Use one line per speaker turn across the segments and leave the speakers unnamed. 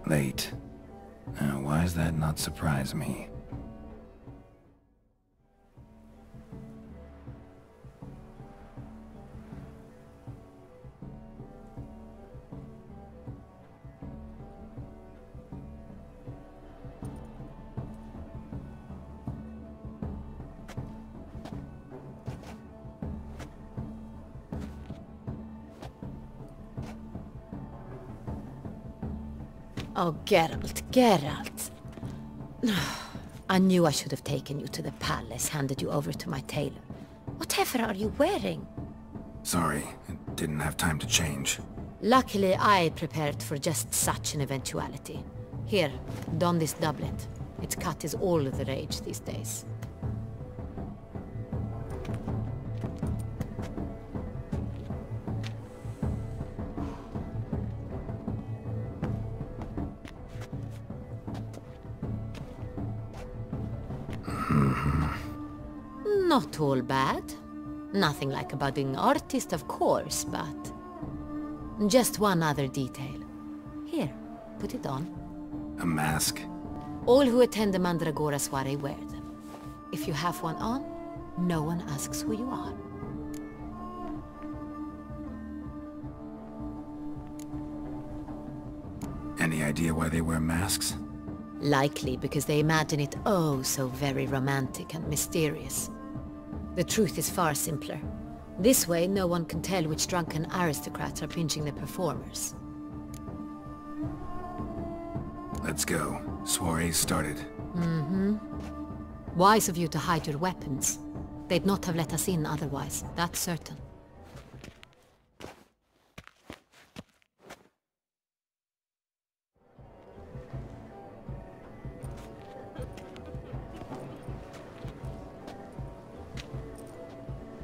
Late. Now, why does that not surprise me?
Oh, Geralt. I knew I should have taken you to the palace, handed you over to my tailor. Whatever are you wearing?
Sorry, I didn't have time to change.
Luckily, I prepared for just such an eventuality. Here, don this doublet. Its cut is all the rage these days. Not all bad. Nothing like a budding artist, of course, but... just one other detail. Here, put it on.
A mask?
All who attend the Mandragora soiree wear them. If you have one on, no one asks who you are.
Any idea why they wear masks?
Likely because they imagine it oh so very romantic and mysterious. The truth is far simpler. This way, no one can tell which drunken aristocrats are pinching the performers.
Let's go. Soiree's started.
Wise of you to hide your weapons. They'd not have let us in otherwise, that's certain.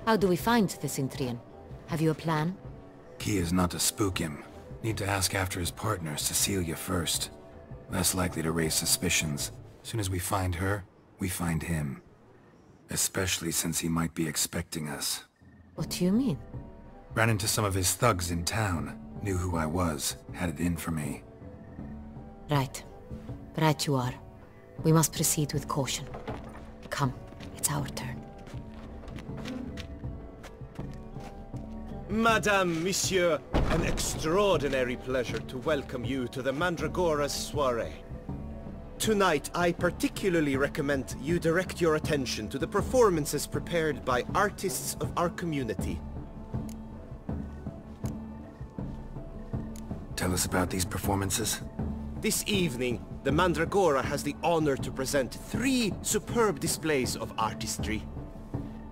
How do we find the Cintrian? Have you a plan?
Key is not to spook him. Need to ask after his partner, Cecilia, first. Less likely to raise suspicions. As soon as we find her, we find him. Especially since he might be expecting us.
What do you mean?
Ran into some of his thugs in town. Knew who I was. Had it in for me.
Right. Right you are. We must proceed with caution. Come, it's our turn.
Madame, Monsieur, an extraordinary pleasure to welcome you to the Mandragora's soiree. Tonight, I particularly recommend you direct your attention to the performances prepared by artists of our community.
Tell us about these performances.
This evening, the Mandragora has the honor to present 3 superb displays of artistry.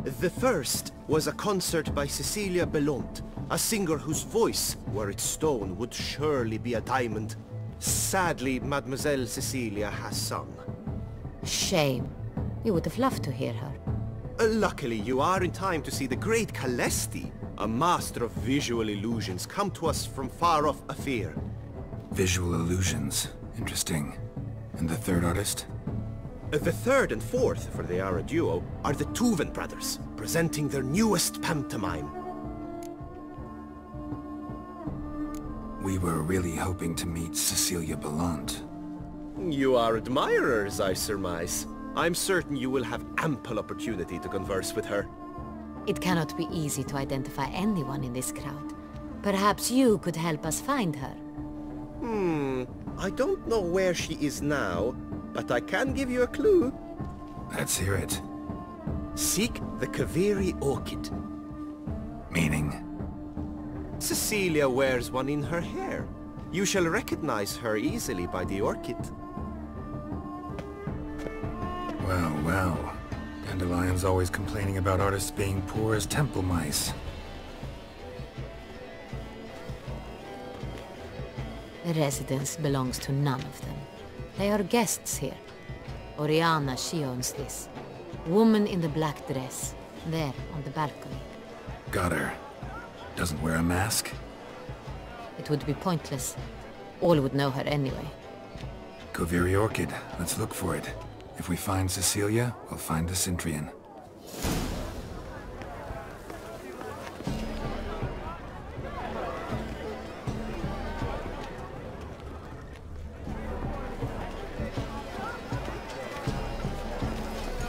The first was a concert by Cecilia Belont, a singer whose voice, were it stone, would surely be a diamond. Sadly, Mademoiselle Cecilia has sung.
Shame. We would have loved to hear her.
Luckily, you are in time to see the great Calesti, a master of visual illusions, come to us from far off Afir.
Visual illusions. Interesting. And the third artist?
The third and fourth, for they are a duo, are the Tuven brothers, presenting their newest pantomime.
We were really hoping to meet Cecilia Belont.
You are admirers, I surmise. I'm certain you will have ample opportunity to converse with her.
It cannot be easy to identify anyone in this crowd. Perhaps you could help us find her.
I don't know where she is now, but I can give you a clue.
Let's hear it.
Seek the Kaveri orchid.
Meaning?
Cecilia wears one in her hair. You shall recognize her easily by the orchid.
Well, well. Dandelion's always complaining about artists being poor as temple mice.
The residence belongs to none of them. They are guests here. Oriana, she owns this. Woman in the black dress. There, on the balcony.
Got her. Doesn't wear a mask?
It would be pointless. All would know her anyway.
Kaveri orchid. Let's look for it. If we find Cecilia, we'll find the Cintrian.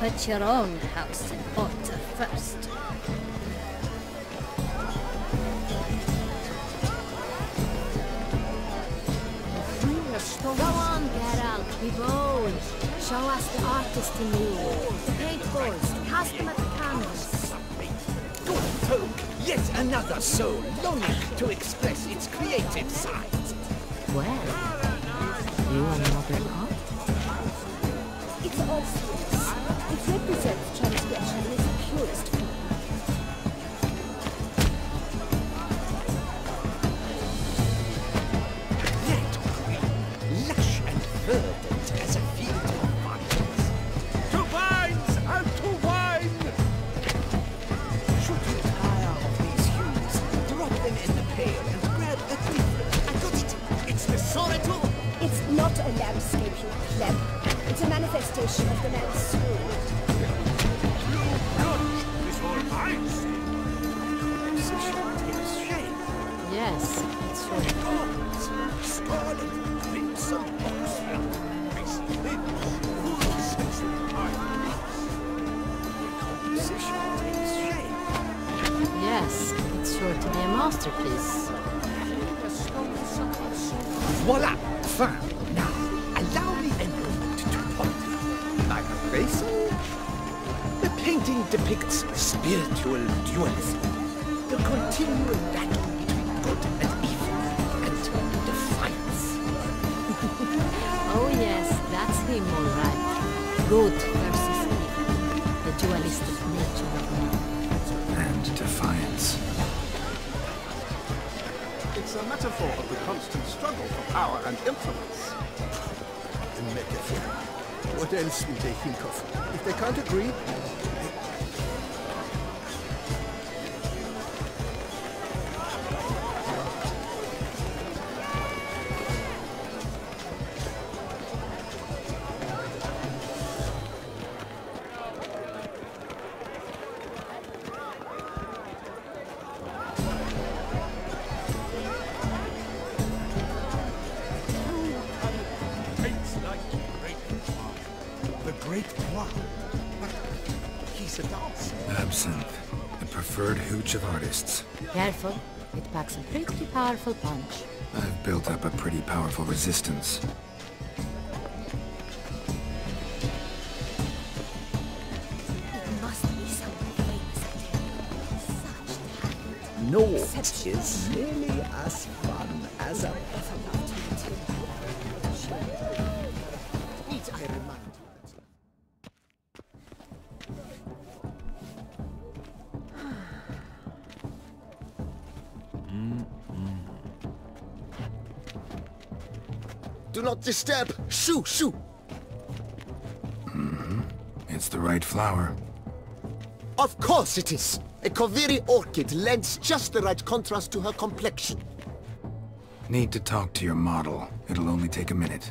Put your own house in order first.
Go on, Geralt, be bold. Show us the artist in you. Paint balls, cast them at the canvas.
Good folk, yet another soul longing to express its creative side.
Well, you are modern art?
It's obvious. It represents transgression in its purest form.
Verdant as a field of vines. To vines and to wine! Should you tire of these hues, drop them in the pail and grab a different. I got it! It's the Sorrento!
It's not a landscape, you pleb. It's a manifestation of the man's soul.
This all I see. Position takes shape.
Yes, it's true.
Scarlet, crimson,
Yes, it's sure to be a masterpiece.
Voila! Fine. Now, allow me a moment to ponder. Like a racer? The painting depicts spiritual dualism. The continual battle between good and evil, and defiance.
Oh yes, that's him all right. Good versus evil. The dualistic nature of man.
And defiance.
It's a metaphor of the constant struggle for power and influence.
A metaphor. What else would they think of? If they can't agree,
Absinthe, the preferred hooch of artists.
Careful, it packs a pretty powerful punch.
I've built up a pretty powerful resistance.
It must be someone famous, I tell you. Such talent.
Naught is nearly as fun as a...
need I remind you Do not disturb! Shoo! Shoo!
It's the right flower.
Of course it is! A Koviri orchid lends just the right contrast to her complexion.
Need to talk to your model. It'll only take a minute.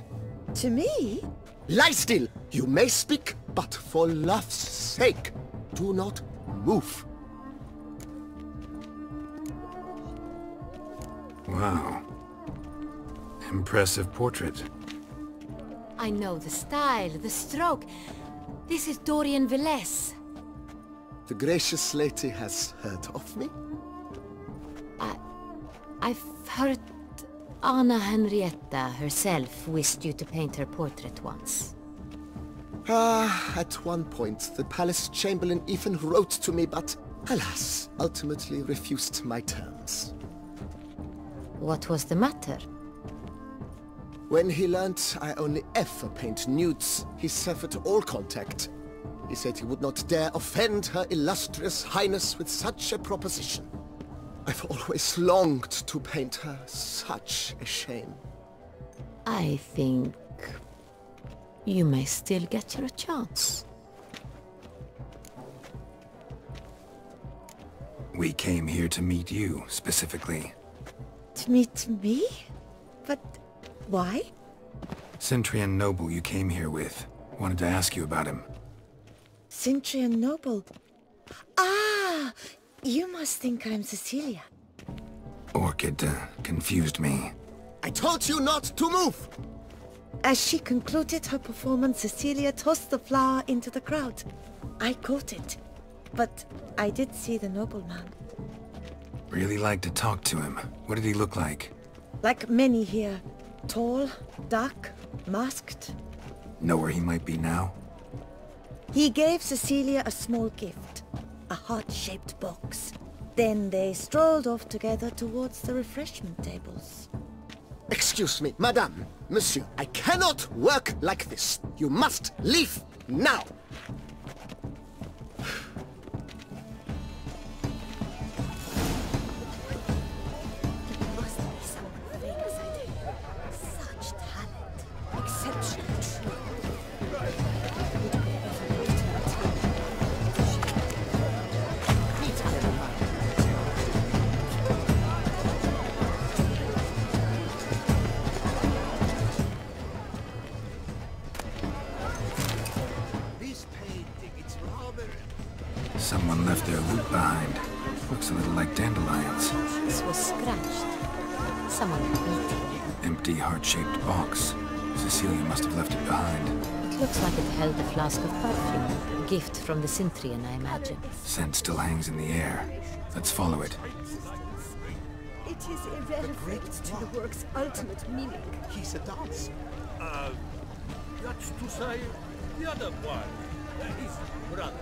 To me?
Lie still! You may speak, but for love's sake, do not move.
Wow. Impressive portrait.
I know the style, the stroke. This is Dorian Villesse.
The gracious lady has heard of me?
I've heard Anna Henrietta herself wished you to paint her portrait once.
At one point, the palace chamberlain even wrote to me, but alas, ultimately refused my terms.
What was the matter?
When he learnt I only ever paint nudes, he severed all contact. He said he would not dare offend her illustrious highness with such a proposition. I've always longed to paint her. Such a shame.
I think you may still get your chance.
We came here to meet you, specifically.
To meet me? But why?
Cintrian noble you came here with. Wanted to ask you about him.
Cintrian noble. Ah! You must think I'm Cecilia.
Orchid confused me.
I told you not to move!
As she concluded her performance, Cecilia tossed the flower into the crowd. I caught it, but I did see the nobleman.
Really like to talk to him. What did he look like?
Like many here. Tall, dark, masked.
Know where he might be now?
He gave Cecilia a small gift, a heart-shaped box. Then they strolled off together towards the refreshment tables.
Excuse me, madame, monsieur, I cannot work like this. You must leave now.
It must be someone famous, I tell you. Such talent. Exceptional, true. Would I ever look to
Meet everyone. This painting, it's rather...
Someone left their loot behind. Looks a little like dandelions.
This was scratched. Someone beat it.
Empty heart-shaped box. Cecilia must have left it behind.
It looks like it held a flask of perfume. A gift from the Cintrian, I imagine.
Scent still hangs in the air. Let's follow it.
It is irrelevant to the work's ultimate meaning.
He's a dancer.
That's Toussaint, the other one. His brother.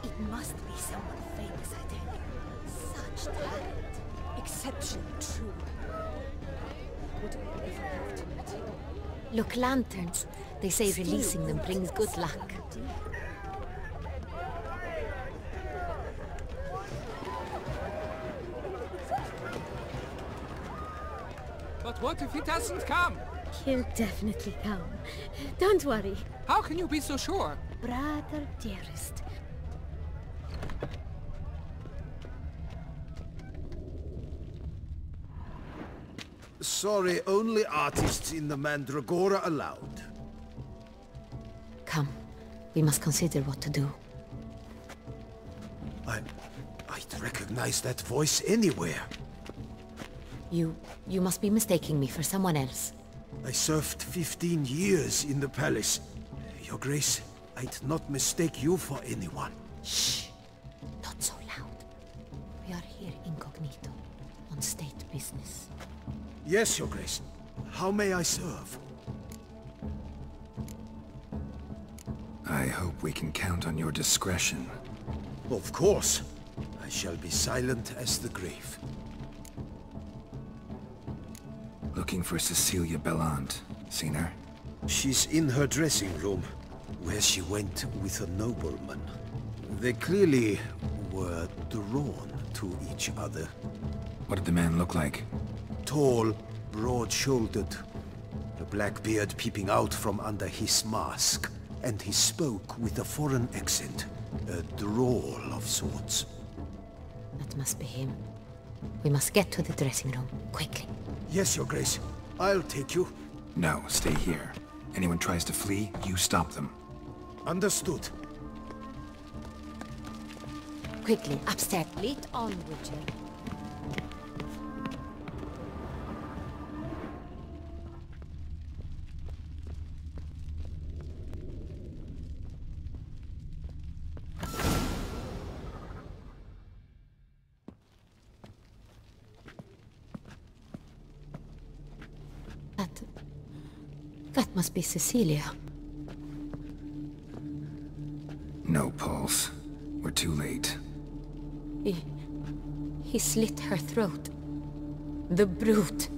It must be someone famous, I tell you. Such talent. Exceptional, true. Would I ever have to meet him?
Look, lanterns. They say releasing them brings good luck.
But what if he doesn't come?
He'll definitely come. Don't worry.
How can you be so sure?
Brother dearest.
Sorry, only artists in the Mandragora allowed.
Come. We must consider what to do.
I'd recognize that voice anywhere.
You must be mistaking me for someone else.
I served 15 years in the palace. Your Grace, I'd not mistake you for anyone.
Shh! Not so loud. We are here incognito, on state business.
Yes, Your Grace. How may I serve?
I hope we can count on your discretion.
Of course. I shall be silent as the grave.
Looking for Cecilia Bellant. Seen her?
She's in her dressing room, where she went with a nobleman. They clearly were drawn to each other.
What did the man look like?
Tall, broad-shouldered, a black beard peeping out from under his mask, and he spoke with a foreign accent, a drawl of sorts.
That must be him. We must get to the dressing room, quickly.
Yes, Your Grace. I'll take you.
No, stay here. Anyone tries to flee, you stop them.
Understood.
Quickly, upstairs. Lead on, Witcher. That must be Cecilia.
No pulse. We're too late.
He slit her throat. The brute.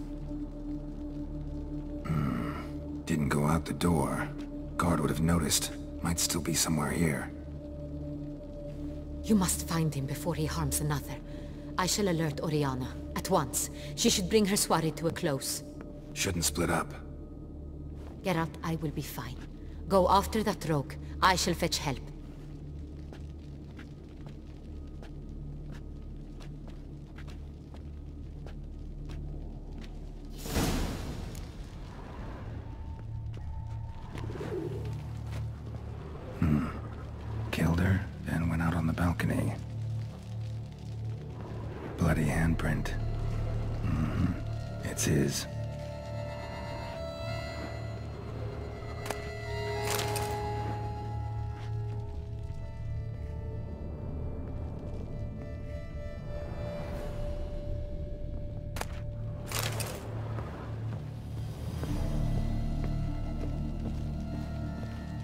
Didn't go out the door. Guard would have noticed. Might still be somewhere here.
You must find him before he harms another. I shall alert Oriana. At once. She should bring her soirée to a close.
Shouldn't split up.
Geralt, I will be fine. Go after that rogue. I shall fetch help.
Killed her, then bloody handprint. It's his.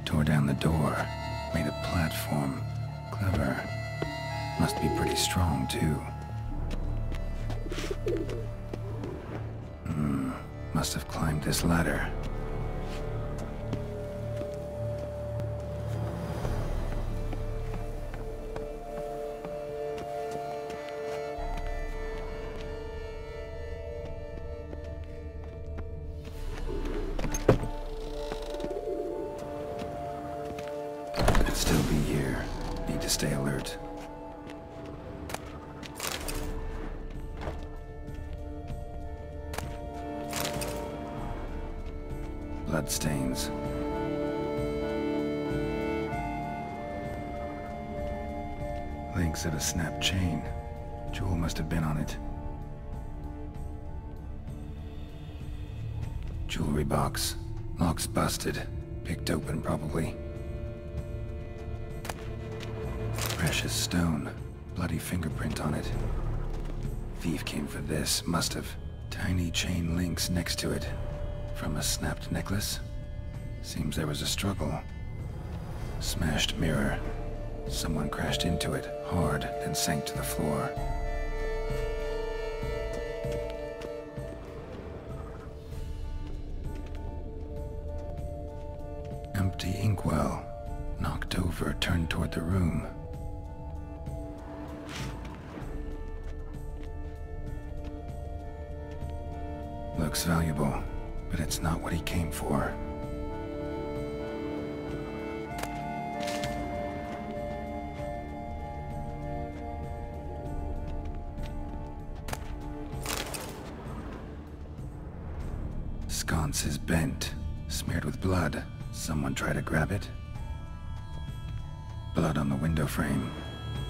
Tore down the door, made a platform. Clever. Must be pretty strong, too. Must have climbed this ladder. Could still be here. Need to stay alert. Bloodstains. Links of a snapped chain. Jewel must have been on it. Jewelry box. Lock's busted. Picked open, probably. Precious stone. Bloody fingerprint on it. Thief came for this. Must have. Tiny chain links next to it. From a snapped necklace? Seems there was a struggle. Smashed mirror. Someone crashed into it, hard, then sank to the floor. Empty inkwell. Knocked over, turned toward the room. Looks valuable. But it's not what he came for. Sconce is bent, smeared with blood. Someone try to grab it? Blood on the window frame.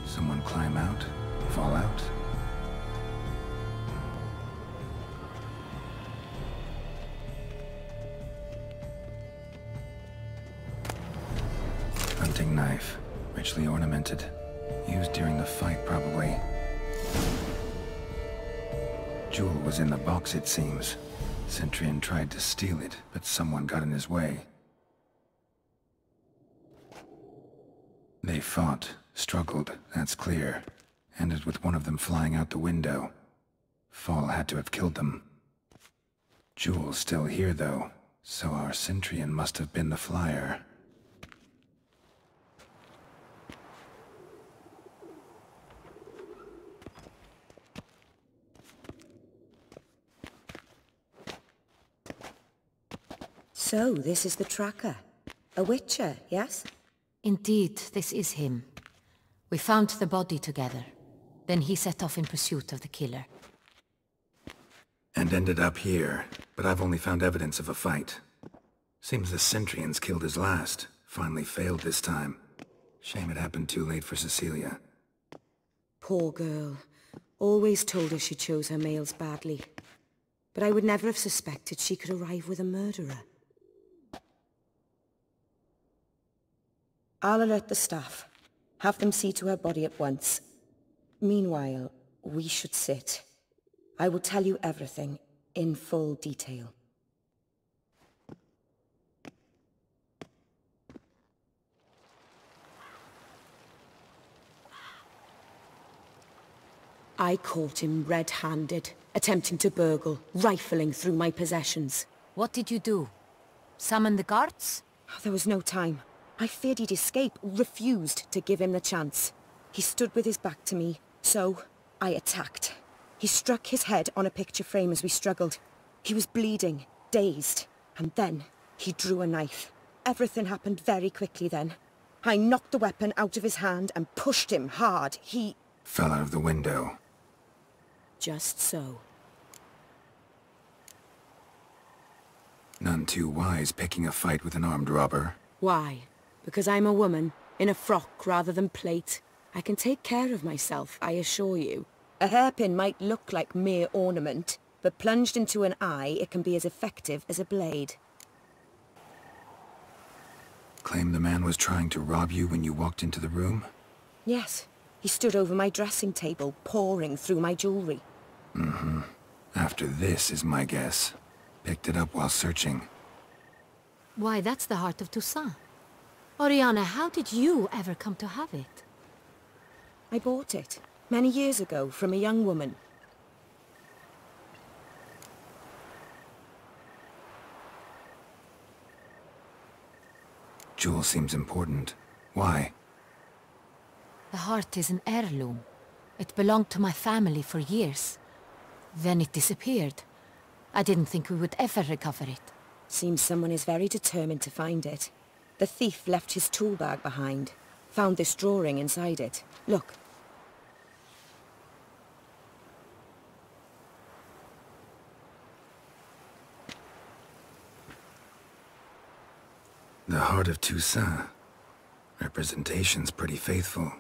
Someone climb out? Fall out? Hunting knife, richly ornamented. Used during the fight, probably. Jewel was in the box, it seems. Cintra tried to steal it, but someone got in his way. They fought, struggled, that's clear. Ended with one of them flying out the window. Fall had to have killed them. Jewel's still here, though, so our Cintrian must have been the flyer.
So, this is the tracker. A witcher, yes?
Indeed, this is him. We found the body together. Then he set off in pursuit of the killer.
And ended up here, but I've only found evidence of a fight. Seems the Cintrians killed his last. Finally failed this time. Shame it happened too late for Cecilia.
Poor girl. Always told her she chose her males badly. But I would never have suspected she could arrive with a murderer. I'll alert the staff. Have them see to her body at once. Meanwhile, we should sit. I will tell you everything, in full detail. I caught him red-handed, attempting to burgle, rifling through my possessions.
What did you do? Summon the guards?
There was no time. I feared he'd escape, refused to give him the chance. He stood with his back to me, so I attacked. He struck his head on a picture frame as we struggled. He was bleeding, dazed, and then he drew a knife. Everything happened very quickly then. I knocked the weapon out of his hand and pushed him hard. He
Fell out of the window.
Just so.
None too wise picking a fight with an armed robber.
Why? Because I'm a woman, in a frock rather than plate. I can take care of myself, I assure you. A hairpin might look like mere ornament, but plunged into an eye, it can be as effective as a blade.
Claim the man was trying to rob you when you walked into the room?
Yes. He stood over my dressing table, pouring through my jewelry.
Mm-hmm. After this is my guess. Picked it up while searching.
Why, that's the heart of Toussaint. Oriana, how did you ever come to have it?
I bought it, many years ago, from a young woman.
Jewel seems important. Why?
The heart is an heirloom. It belonged to my family for years. Then it disappeared. I didn't think we would ever recover it.
Seems someone is very determined to find it. The thief left his tool bag behind. Found this drawing inside it. Look.
The heart of Toussaint. Representation's pretty faithful.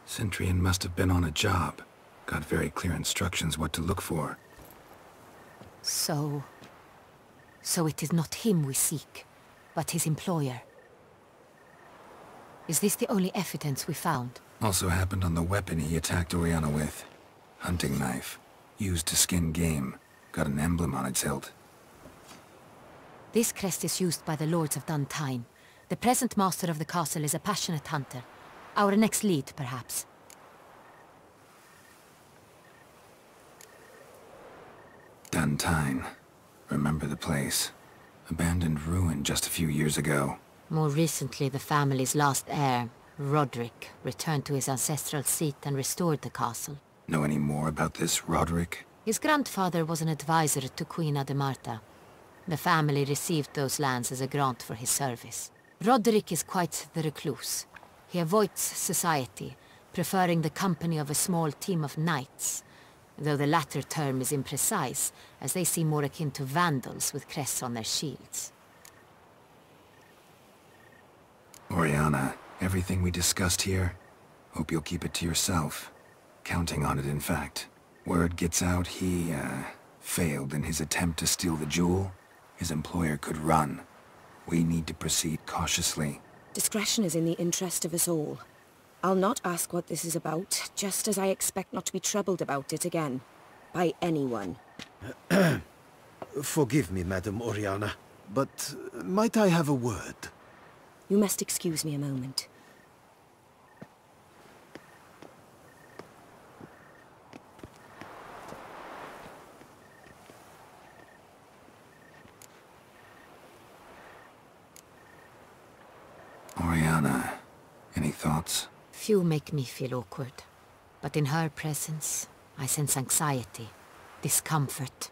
Cintrian must have been on a job. Got very clear instructions what to look for.
So it is not him we seek, but his employer. Is this the only evidence we found?
Also happened on the weapon he attacked Oriana with. Hunting knife. Used to skin game. Got an emblem on its hilt.
This crest is used by the Lords of Duntine. The present master of the castle is a passionate hunter. Our next lead, perhaps.
Duntine. Remember the place. Abandoned ruin just a few years ago.
More recently, the family's last heir, Roderick, returned to his ancestral seat and restored the castle.
Know any more about this Roderick?
His grandfather was an advisor to Queen Ademarta. The family received those lands as a grant for his service. Roderick is quite the recluse. He avoids society, preferring the company of a small team of knights, though the latter term is imprecise, as they seem more akin to vandals with crests on their shields.
Oriana, everything we discussed here, hope you'll keep it to yourself. Counting on it, in fact. Word gets out he, failed in his attempt to steal the jewel. His employer could run. We need to proceed cautiously.
Discretion is in the interest of us all. I'll not ask what this is about, just as I expect not to be troubled about it again. By anyone.
Forgive me, Madam Oriana, but might I have a word?
You must excuse me a moment.
Oriana, any thoughts?
Few make me feel awkward, but in her presence, I sense anxiety, discomfort.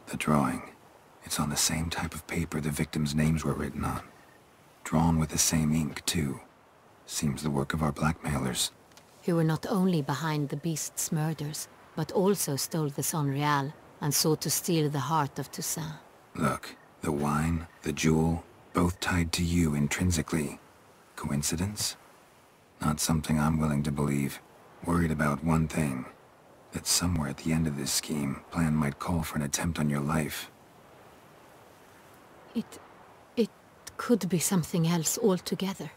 The drawing. It's on the same type of paper the victims' names were written on. Drawn with the same ink, too. Seems the work of our blackmailers.
Who were not only behind the beast's murders, but also stole the unravel and sought to steal the heart of Toussaint.
Look, the wine, the jewel, both tied to you intrinsically. Coincidence? Not something I'm willing to believe. Worried about one thing. That somewhere at the end of this scheme, plan might call for an attempt on your life.
It could be something else altogether.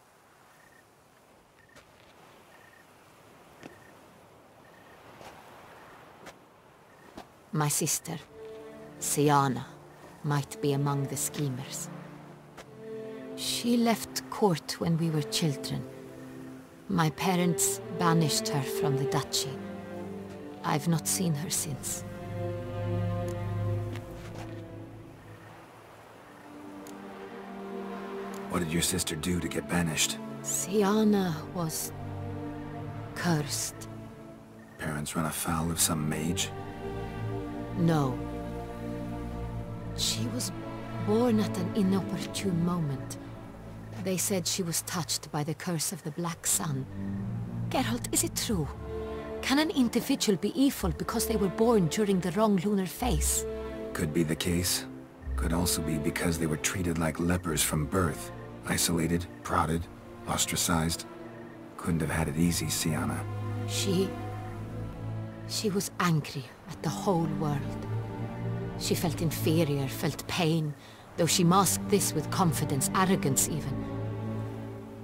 My sister, Siana, might be among the schemers. She left court when we were children. My parents banished her from the duchy. I've not seen her since.
What did your sister do to get banished?
Siana was cursed.
Parents run afoul of some mage?
No. She was born at an inopportune moment. They said she was touched by the curse of the Black Sun. Geralt, is it true? Can an individual be evil because they were born during the wrong lunar phase?
Could be the case. Could also be because they were treated like lepers from birth. Isolated, prodded, ostracized. Couldn't have had it easy, Sienna.
She was angry at the whole world. She felt inferior, felt pain, though she masked this with confidence, arrogance even.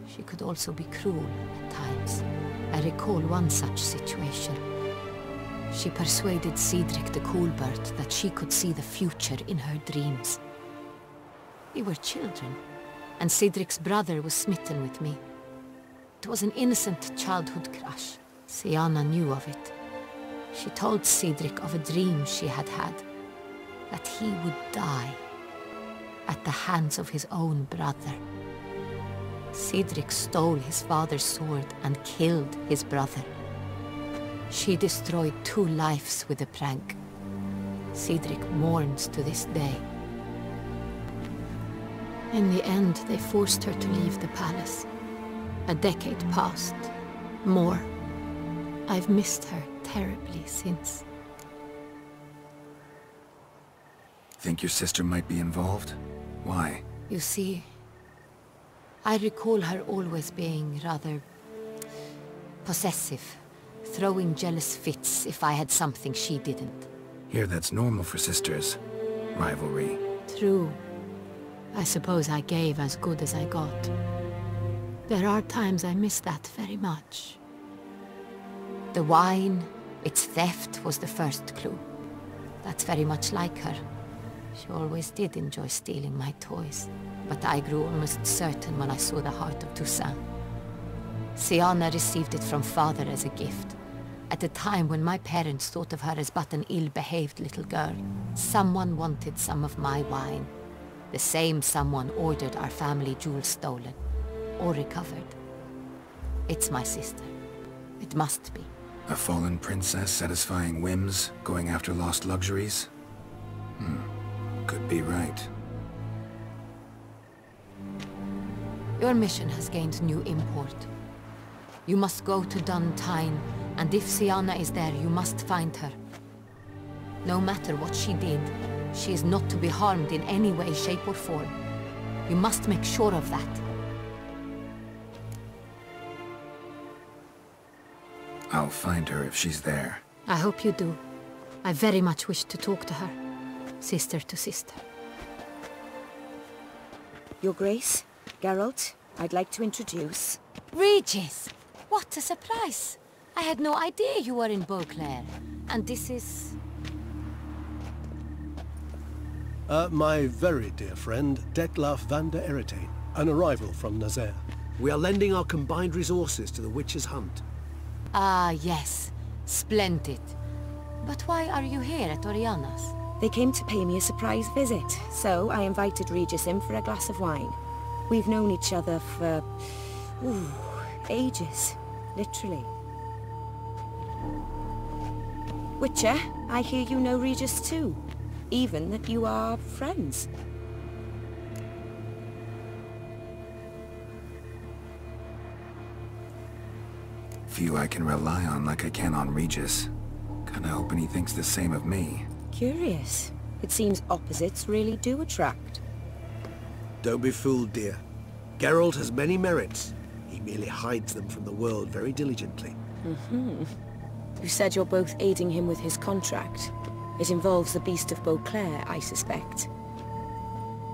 She could also be cruel at times. I recall one such situation. She persuaded Cedric the Coolbird that she could see the future in her dreams. We were children, and Cedric's brother was smitten with me. It was an innocent childhood crush. Sienna knew of it. She told Cedric of a dream she had had, that he would die at the hands of his own brother. Cedric stole his father's sword and killed his brother. She destroyed 2 lives with a prank. Cedric mourns to this day. In the end, they forced her to leave the palace. A decade passed. More. I've missed her terribly since.
Think your sister might be involved? Why?
You see, I recall her always being rather possessive, throwing jealous fits if I had something she didn't.
Here, that's normal for sisters. Rivalry.
True. I suppose I gave as good as I got. There are times I miss that very much. The wine, its theft, was the first clue. That's very much like her. She always did enjoy stealing my toys, but I grew almost certain when I saw the heart of Toussaint. Sienna received it from father as a gift, at a time when my parents thought of her as but an ill-behaved little girl. Someone wanted some of my wine. The same someone ordered our family jewels stolen, or recovered. It's my sister. It must be.
A fallen princess satisfying whims, going after lost luxuries? Could be right.
Your mission has gained new import. You must go to Dun Tyne, and if Sienna is there, you must find her. No matter what she did, she is not to be harmed in any way, shape or form. You must make sure of that.
I'll find her if she's there.
I hope you do. I very much wish to talk to her. Sister to sister.
Your Grace, Geralt, I'd like to introduce...
Regis! What a surprise! I had no idea you were in Beauclair. And this is...
My very dear friend, Detlaf van der Eretain, an arrival from Nazaire.
We are lending our combined resources to the Witch's Hunt.
Ah, yes. Splendid. But why are you here at Oriana's?
They came to pay me a surprise visit, so I invited Regis in for a glass of wine. We've known each other for... ages. Literally. Witcher, I hear you know Regis too. Even that you are friends.
Few I can rely on like I can on Regis. Kinda hoping he thinks the same of me.
Curious. It seems opposites really do attract.
Don't be fooled, dear. Geralt has many merits. He merely hides them from the world very diligently.
You said you're both aiding him with his contract. It involves the Beast of Beauclair, I suspect.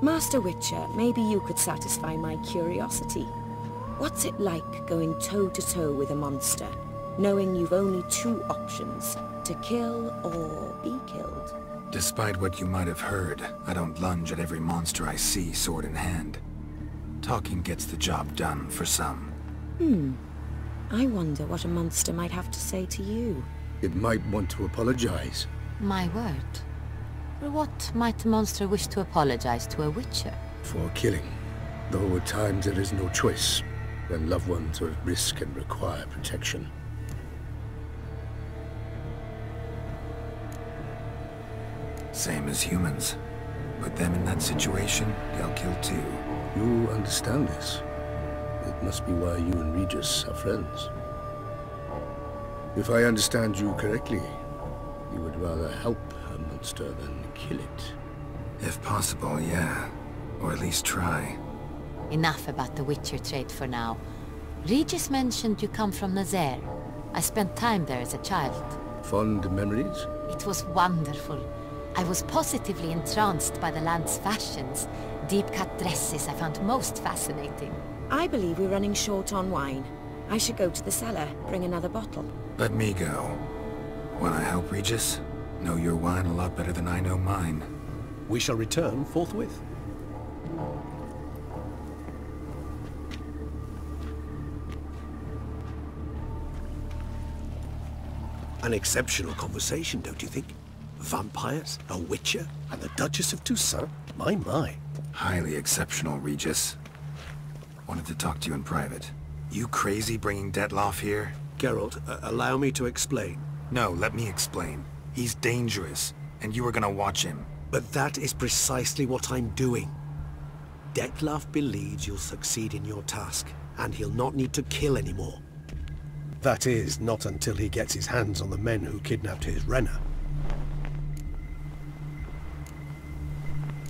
Master Witcher, maybe you could satisfy my curiosity. What's it like going toe-to-toe with a monster, knowing you've only 2 options, to kill or be killed?
Despite what you might have heard, I don't lunge at every monster I see sword in hand. Talking gets the job done for some.
I wonder what a monster might have to say to you.
It might want to apologize.
My word. For what might a monster wish to apologize to a witcher?
For killing. Though at times there is no choice, when loved ones are at risk and require protection.
Same as humans. Put them in that situation, they'll kill too.
You understand this. It must be why you and Regis are friends. If I understand you correctly, you would rather help a monster than kill it.
If possible, yeah. Or at least try.
Enough about the Witcher trade for now. Regis mentioned you come from Nazaire. I spent time there as a child.
Fond memories?
It was wonderful. I was positively entranced by the land's fashions. Deep-cut dresses I found most fascinating.
I believe we're running short on wine. I should go to the cellar, bring another bottle.
Let me go. Wanna help, Regis? Know your wine a lot better than I know mine.
We shall return forthwith. An exceptional conversation, don't you think? Vampires, a witcher, and the Duchess of Toussaint? My.
Highly exceptional, Regis. Wanted to talk to you in private. You crazy bringing Detloff here?
Geralt, allow me to explain.
No, let me explain. He's dangerous, and you were gonna watch him.
But that is precisely what I'm doing. Detloff believes you'll succeed in your task, and he'll not need to kill anymore. That is, not until he gets his hands on the men who kidnapped his Renna.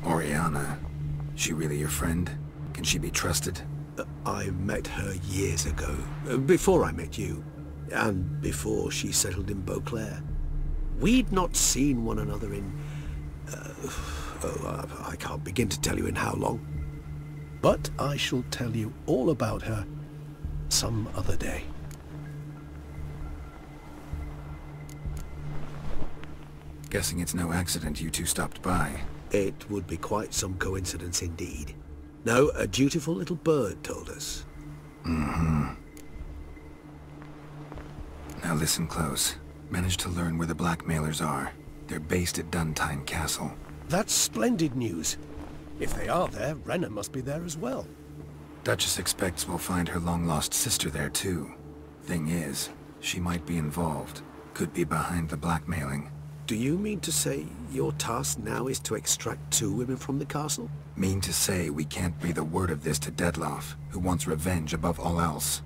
Oriana, she really your friend? Can she be trusted?
I met her years ago, before I met you, and before she settled in Beauclair. We'd not seen one another in... I can't begin to tell you in how long. But I shall tell you all about her some other day.
Guessing it's no accident you two stopped by.
It would be quite some coincidence indeed. No, a dutiful little bird told us.
Mm-hmm. Now listen close. Managed to learn where the blackmailers are. They're based at Duntine Castle.
That's splendid news. If they are there, Renna must be there as well.
Duchess expects we'll find her long-lost sister there too. Thing is, she might be involved. Could be behind the blackmailing.
Do you mean to say your task now is to extract 2 women from the castle?
Mean to say we can't breathe a word of this to Detloff, who wants revenge above all else.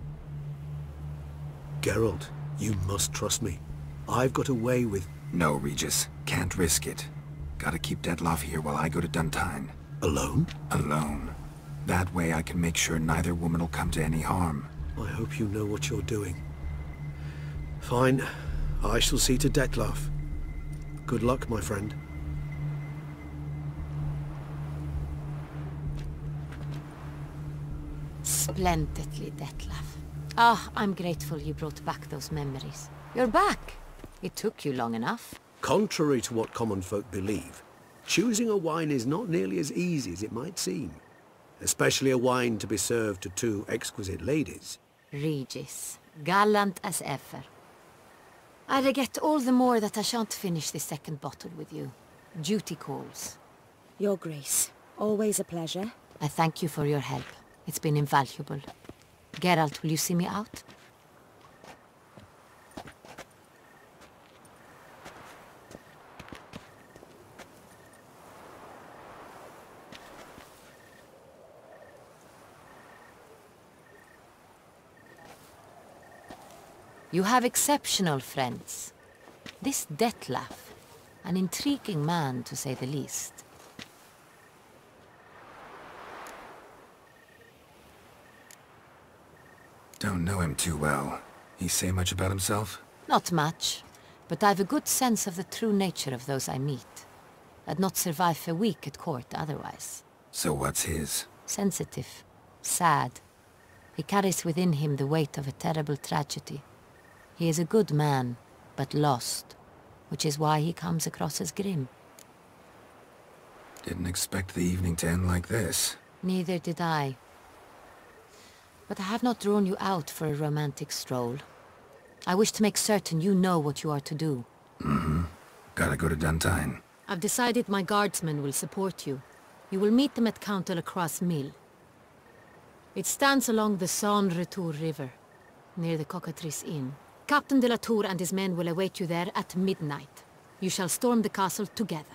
Geralt, you must trust me. I've got away with...
No, Regis. Can't risk it. Gotta keep Detloff here while I go to Duntine.
Alone?
Alone. That way I can make sure neither woman will come to any harm.
I hope you know what you're doing. Fine. I shall see to Detloff. Good luck, my friend.
Splendidly, Detloff. Ah, I'm grateful you brought back those memories. You're back. It took you long enough.
Contrary to what common folk believe, choosing a wine is not nearly as easy as it might seem. Especially a wine to be served to 2 exquisite ladies.
Regis, gallant as ever. I regret all the more that I shan't finish this second bottle with you. Duty calls.
Your Grace, always a pleasure.
I thank you for your help. It's been invaluable. Geralt, will you see me out? You have exceptional friends. This Detloff, an intriguing man to say the least.
Don't know him too well. He say much about himself?
Not much, but I've a good sense of the true nature of those I meet. I'd not survive a week at court otherwise.
So what's his?
Sensitive, sad. He carries within him the weight of a terrible tragedy. He is a good man, but lost, which is why he comes across as grim.
Didn't expect the evening to end like this.
Neither did I. But I have not drawn you out for a romantic stroll. I wish to make certain you know what you are to do.
Mm-hmm. Gotta go to Duntine.
I've decided my guardsmen will support you. You will meet them at Count de la Croix's mill. It stands along the Saône-Retour River, near the Cockatrice Inn. Captain de la Tour and his men will await you there at midnight. You shall storm the castle together.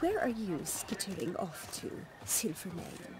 Where are you skittering off to, Silvermane?